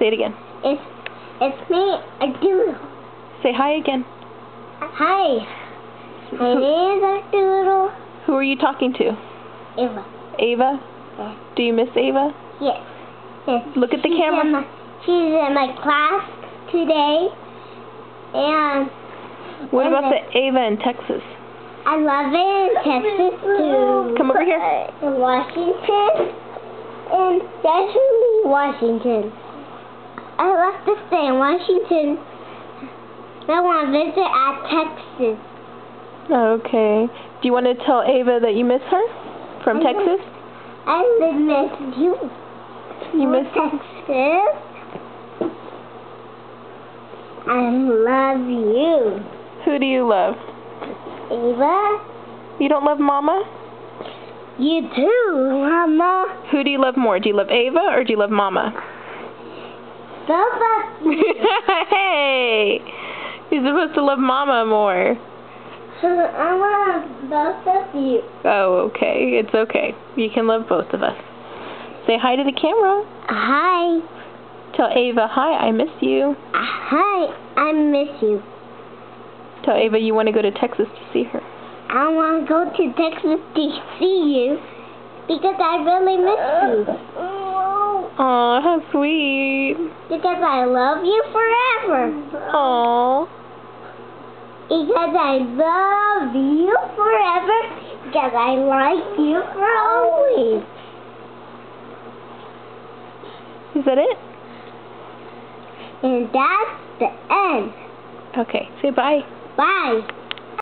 Say it again. It's me, Arturo. Say hi again. Hi. My name is Arturo. Who are you talking to? Ava. Ava? Yes. Do you miss Ava? Yes. Yes. Look at the camera. She's in my class today. And What about the Ava in Texas? I love it in Texas too. Come over here. In Washington. And especially Washington. I love to stay in Washington. I want to visit at Texas. Okay. Do you want to tell Ava that you miss her from Texas? I miss you. You miss Texas. I love you. Who do you love? Ava. You don't love Mama? You too, Mama. Who do you love more? Do you love Ava or do you love Mama? Both of you. Hey! You're supposed to love Mama more. I love both of you. Oh, okay. It's okay. You can love both of us. Say hi to the camera. Hi. Tell Ava, hi, I miss you. Hi, I miss you. Tell Ava you want to go to Texas to see her. I want to go to Texas to see you because I really miss you. Aw, how sweet. Because I love you forever. Aw. Because I love you forever. Because I like you for always. Is that it? And that's the end. Okay, say bye. Bye.